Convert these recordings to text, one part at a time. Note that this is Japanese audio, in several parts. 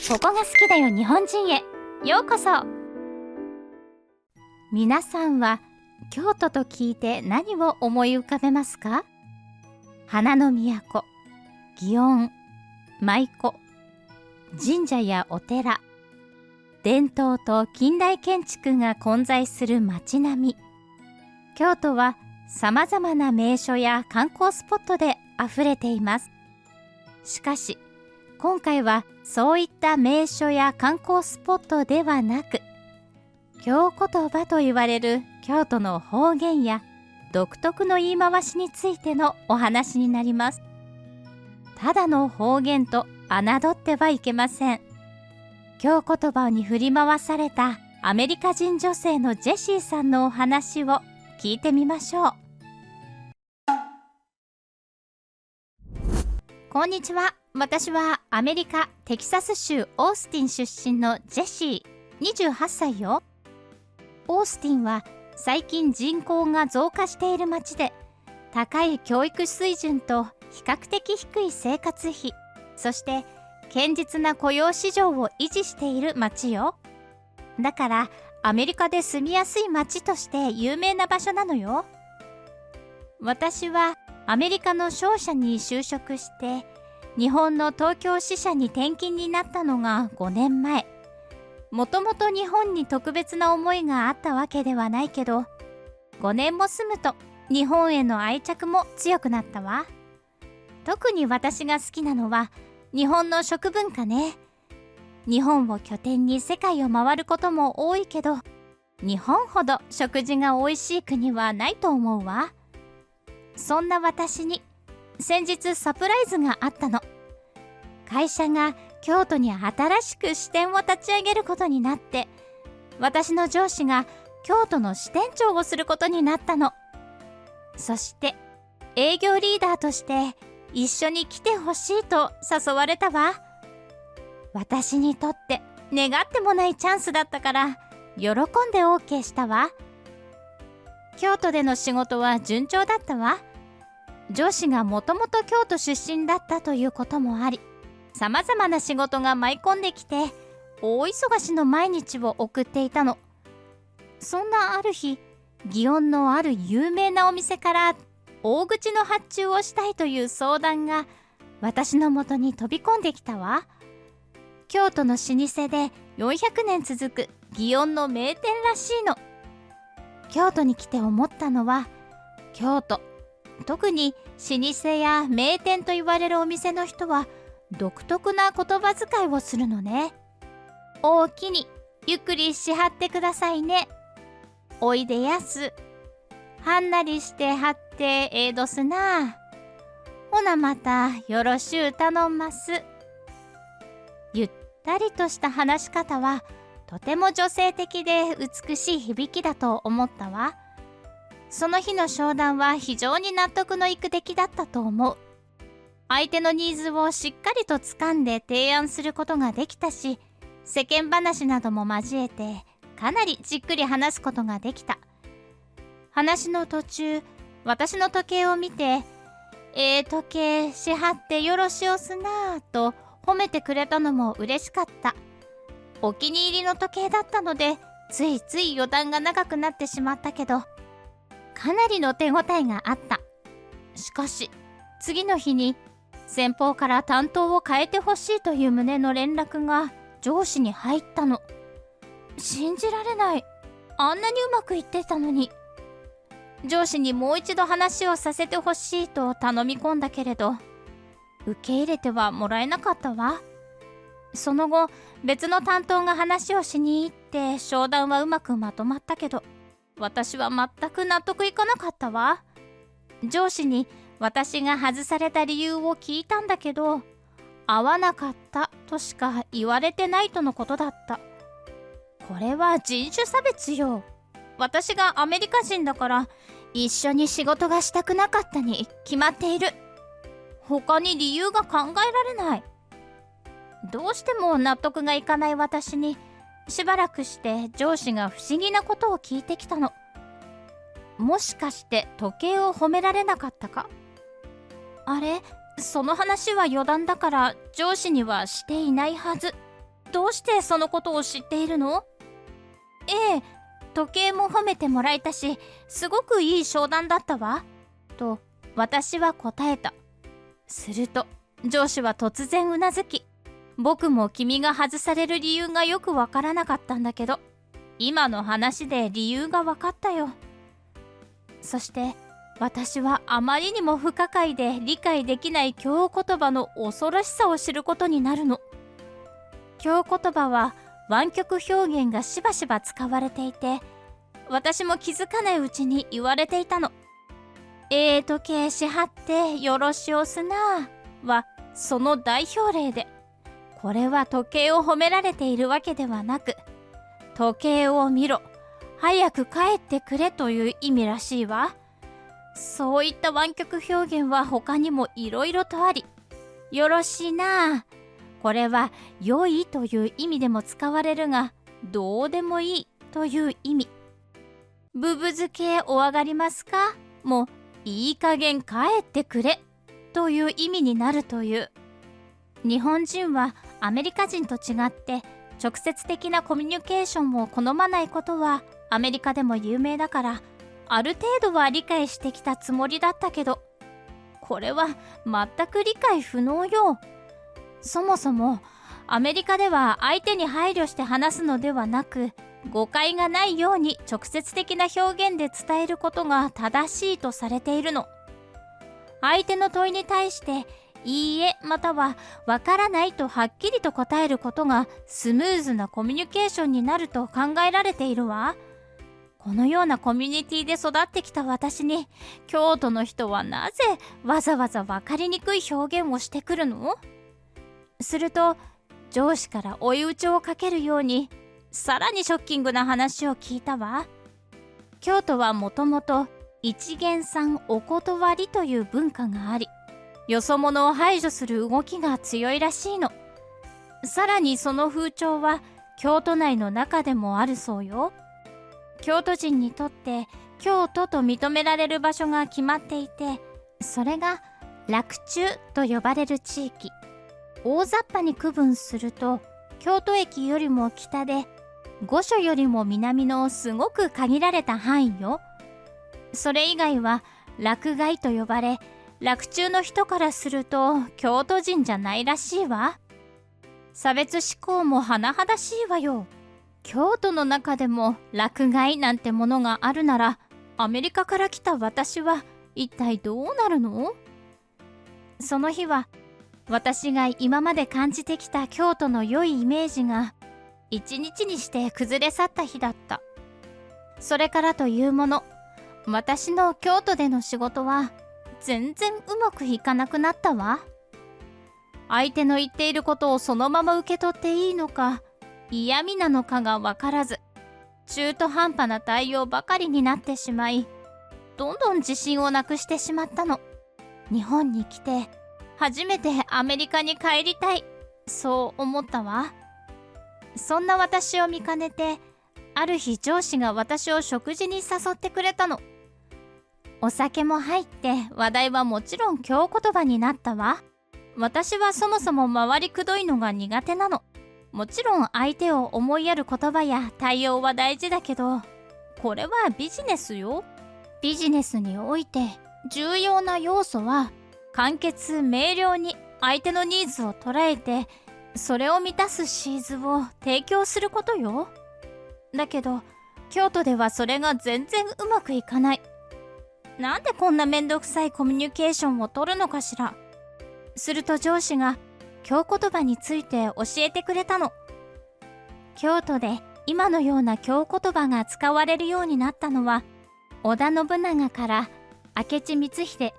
ここが好きだよ日本人へようこそ。皆さんは京都と聞いて何を思い浮かべますか？花の都、祇園、舞妓、神社やお寺、伝統と近代建築が混在する街並み。京都はさまざまな名所や観光スポットであふれています。しかし今回はそういった名所や観光スポットではなく、京言葉と言われる京都の方言や独特の言い回しについてのお話になります。ただの方言と侮ってはいけません。京言葉に振り回されたアメリカ人女性のジェシーさんのお話を聞いてみましょう。こんにちは。私はアメリカテキサス州オースティン出身のジェシー、28歳よ。オースティンは最近人口が増加している町で、高い教育水準と比較的低い生活費、そして堅実な雇用市場を維持している町よ。だからアメリカで住みやすい町として有名な場所なのよ。私はアメリカの商社に就職して日本の東京支社に転勤になったのが5年前。もともと日本に特別な思いがあったわけではないけど、5年も住むと日本への愛着も強くなったわ。特に私が好きなのは日本の食文化ね。日本を拠点に世界を回ることも多いけど、日本ほど食事が美味しい国はないと思うわ。そんな私に先日サプライズがあったの。会社が京都に新しく支店を立ち上げることになって、私の上司が京都の支店長をすることになったの。そして営業リーダーとして一緒に来てほしいと誘われたわ。私にとって願ってもないチャンスだったから喜んで OK したわ。京都での仕事は順調だったわ。上司がもともと京都出身だったということもあり、さまざまな仕事が舞い込んできて大忙しの毎日を送っていたの。そんなある日、祇園のある有名なお店から大口の発注をしたいという相談が私のもとに飛び込んできたわ。京都の老舗で400年続く祇園の名店らしいの。京都に来て思ったのは、京都、特に老舗や名店と言われるお店の人は独特な言葉遣いをするのね。おおきにゆっくりしはってくださいね。おいでやす。はんなりしてはってええどすな。ほなまたよろしゅう頼んます。ゆったりとした話し方はとても女性的で美しい響きだと思ったわ。その日の商談は非常に納得のいく出来だったと思う。相手のニーズをしっかりと掴んで提案することができたし、世間話なども交えてかなりじっくり話すことができた。話の途中、私の時計を見て、時計しはってよろしおすなぁと褒めてくれたのも嬉しかった。お気に入りの時計だったので、ついつい予断が長くなってしまったけど、かなりの手応えがあった。しかし、次の日に先方から担当を変えてほしいという旨の連絡が上司に入ったの。信じられない。あんなにうまくいってたのに。上司にもう一度話をさせてほしいと頼み込んだけれど、受け入れてはもらえなかったわ。その後、別の担当が話をしに行って商談はうまくまとまったけど、私は全く納得いかなかったわ。上司に私が外された理由を聞いたんだけど、合わなかったとしか言われてないとのことだった。これは人種差別よ。私がアメリカ人だから一緒に仕事がしたくなかったに決まっている。他に理由が考えられない。どうしても納得がいかない私に、しばらくして上司が不思議なことを聞いてきたの。もしかして時計を褒められなかったか？あれ、その話は余談だから上司にはしていないはず。どうしてそのことを知っているの？ええ、時計も褒めてもらえたし、すごくいい商談だったわ。と私は答えた。すると上司は突然うなずき、僕も君が外される理由がよくわからなかったんだけど、今の話で理由がわかったよ。そして私はあまりにも不可解で理解できない京言葉の恐ろしさを知ることになるの。京言葉は湾曲表現がしばしば使われていて、私も気づかないうちに言われていたの。時計しはってよろしおすなはその代表例で、これは時計を褒められているわけではなく、時計を見ろ、早く帰ってくれという意味らしいわ。そういった湾曲表現は他にもいろいろとあり、よろしいな、これは良いという意味でも使われるが、どうでもいいという意味。ぶぶ漬けお上がりますかもいい加減帰ってくれという意味になるという。日本人はアメリカ人と違って直接的なコミュニケーションを好まないことはアメリカでも有名だから、ある程度は理解してきたつもりだったけど、これは全く理解不能よ。そもそもアメリカでは相手に配慮して話すのではなく、誤解がないように直接的な表現で伝えることが正しいとされているの。相手の問いに対していいえまたはわからないとはっきりと答えることがスムーズなコミュニケーションになると考えられているわ。このようなコミュニティで育ってきた私に、京都の人はなぜわざわざわかりにくい表現をしてくるの？すると上司から追い打ちをかけるように、さらにショッキングな話を聞いたわ。京都はもともと一元さんお断りという文化があり、よそ者を排除する動きが強いらしいの。さらにその風潮は京都内の中でもあるそうよ。京都人にとって京都と認められる場所が決まっていて、それが洛中と呼ばれる地域。大雑把に区分すると、京都駅よりも北で御所よりも南のすごく限られた範囲よ。それ以外は洛外と呼ばれ、洛中の人からすると京都人じゃないらしいわ。差別思考も甚だしいわよ。京都の中でも洛外なんてものがあるなら、アメリカから来た私は一体どうなるの？その日は私が今まで感じてきた京都の良いイメージが一日にして崩れ去った日だった。それからというもの、私の京都での仕事は全然うまくいかなくなったわ。相手の言っていることをそのまま受け取っていいのか嫌味なのかが分からず、中途半端な対応ばかりになってしまい、どんどん自信をなくしてしまったの。日本に来て初めてアメリカに帰りたい、そう思ったわ。そんな私を見かねて、ある日上司が私を食事に誘ってくれたの。お酒も入って話題はもちろん京言葉になったわ。私はそもそも回りくどいのが苦手なの。もちろん相手を思いやる言葉や対応は大事だけど、これはビジネスよ。ビジネスにおいて重要な要素は簡潔明瞭に相手のニーズを捉えて、それを満たすシーズを提供することよ。だけど京都ではそれが全然うまくいかない。なんでこんなめんどくさいコミュニケーションを取るのかしら。すると上司が京言葉について教えてくれたの。京都で今のような京言葉が使われるようになったのは、織田信長から明智光秀、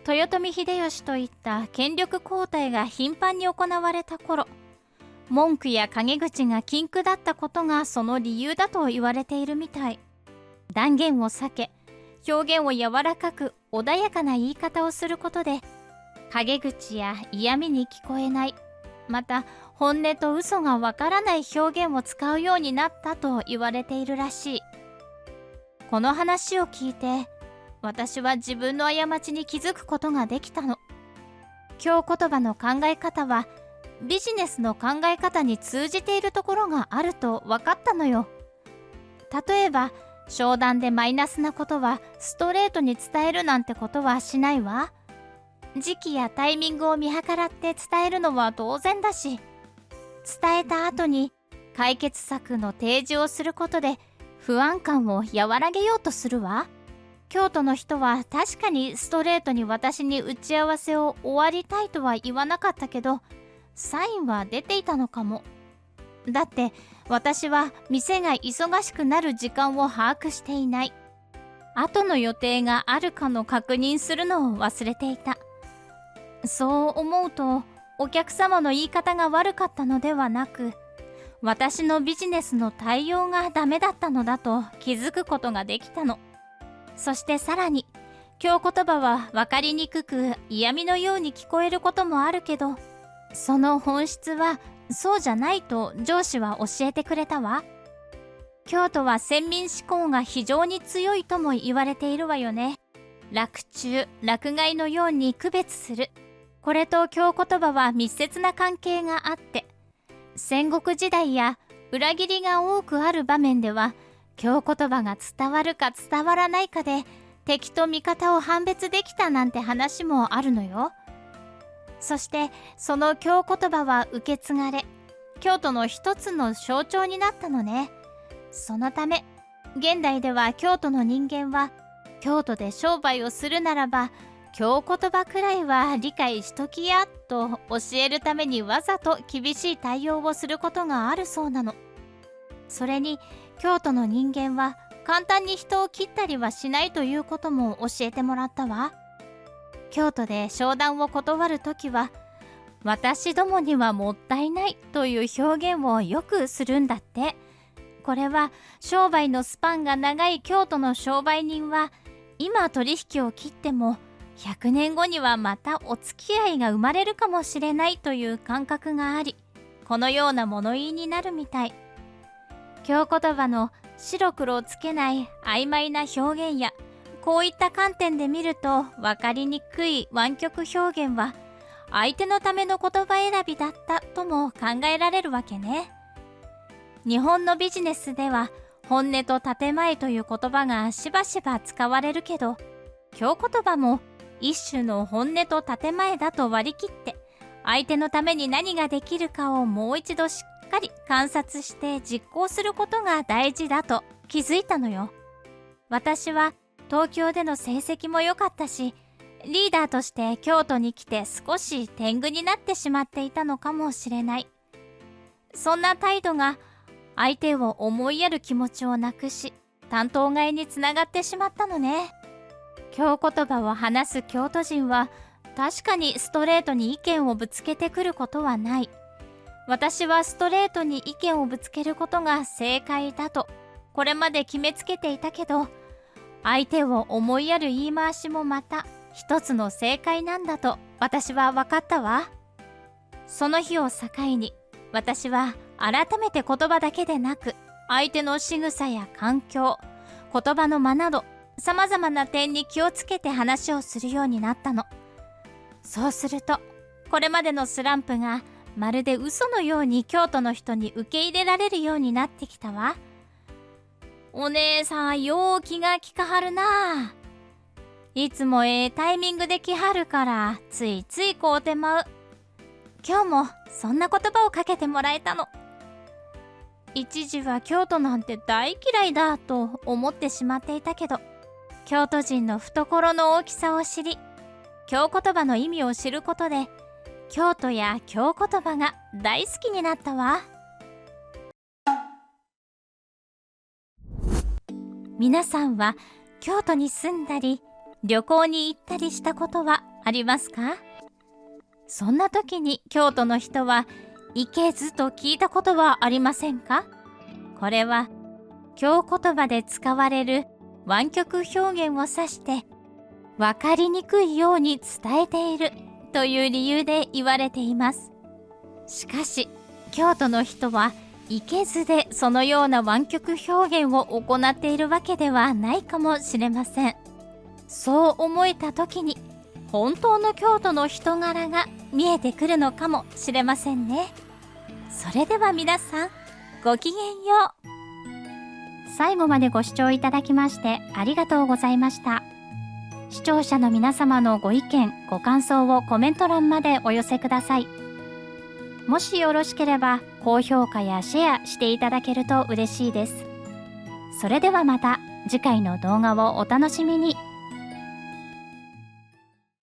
豊臣秀吉といった権力交代が頻繁に行われた頃、文句や陰口が禁句だったことがその理由だと言われているみたい。断言を避け、表現を柔らかく穏やかな言い方をすることで、陰口や嫌味に聞こえない、また本音と嘘がわからない表現を使うようになったと言われているらしい。この話を聞いて、私は自分の過ちに気づくことができたの。京言葉の考え方はビジネスの考え方に通じているところがあると分かったのよ。例えば商談でマイナスなことはストレートに伝えるなんてことはしないわ。時期やタイミングを見計らって伝えるのは当然だし、伝えた後に解決策の提示をすることで不安感を和らげようとするわ。京都の人は確かにストレートに私に打ち合わせを終わりたいとは言わなかったけど、サインは出ていたのかも。だって私は店が忙しくなる時間を把握していない。後の予定があるかの確認するのを忘れていた。そう思うとお客様の言い方が悪かったのではなく、私のビジネスの対応がダメだったのだと気づくことができたの。そしてさらに京言葉は分かりにくく嫌味のように聞こえることもあるけど、その本質はそうじゃないと上司は教えてくれたわ。京都は先民志向が非常に強いとも言われているわよね。洛中、洛外のように区別する。これと京言葉は密接な関係があって、戦国時代や裏切りが多くある場面では、京言葉が伝わるか伝わらないかで敵と味方を判別できたなんて話もあるのよ。そしてその京言葉は受け継がれ、京都の一つの象徴になったのね。そのため現代では京都の人間は、京都で商売をするならば京言葉くらいは理解しときやと教えるためにわざと厳しい対応をすることがあるそうなの。それに京都の人間は簡単に人を切ったりはしないということも教えてもらったわ。京都で商談を断るときは、私どもにはもったいないという表現をよくするんだって。これは商売のスパンが長い京都の商売人は、今取引を切っても100年後にはまたお付き合いが生まれるかもしれないという感覚があり、このような物言いになるみたい。京言葉の白黒をつけない曖昧な表現や、こういった観点で見ると分かりにくい湾曲表現は、相手のための言葉選びだったとも考えられるわけね。日本のビジネスでは本音と建前という言葉がしばしば使われるけど、京言葉も一種の本音と建前だと割り切って、相手のために何ができるかをもう一度しっかり観察して実行することが大事だと気づいたのよ。私は東京での成績も良かったし、リーダーとして京都に来て少し天狗になってしまっていたのかもしれない。そんな態度が相手を思いやる気持ちをなくし、担当替えにつながってしまったのね。京言葉を話す京都人は確かにストレートに意見をぶつけてくることはない。私はストレートに意見をぶつけることが正解だとこれまで決めつけていたけど、相手を思いやる言い回しもまた一つの正解なんだと私は分かったわ。その日を境に私は改めて言葉だけでなく、相手の仕草や環境、言葉の間など様々な点に気をつけて話をするようになったの。そうするとこれまでのスランプがまるで嘘のように京都の人に受け入れられるようになってきたわ。お姉さんよう気が利かはるな。いつもタイミングで来はるからついついこうてまう。今日もそんな言葉をかけてもらえたの。一時は京都なんて大嫌いだと思ってしまっていたけど、京都人の懐の大きさを知り、京言葉の意味を知ることで、京都や京言葉が大好きになったわ。皆さんは京都に住んだり旅行に行ったりしたことはありますか？そんな時に京都の人は行けずと聞いたことはありませんか？これは京言葉で使われる湾曲表現を指して分かりにくいように伝えているという理由で言われています。しかし京都の人はいけずでそのような湾曲表現を行っているわけではないかもしれません。そう思えた時に本当の京都の人柄が見えてくるのかもしれませんね。それでは皆さん、ごきげんよう。最後までご視聴いただきましてありがとうございました。視聴者の皆様のご意見、ご感想をコメント欄までお寄せください。もしよろしければ高評価やシェアしていただけると嬉しいです。それではまた次回の動画をお楽しみに。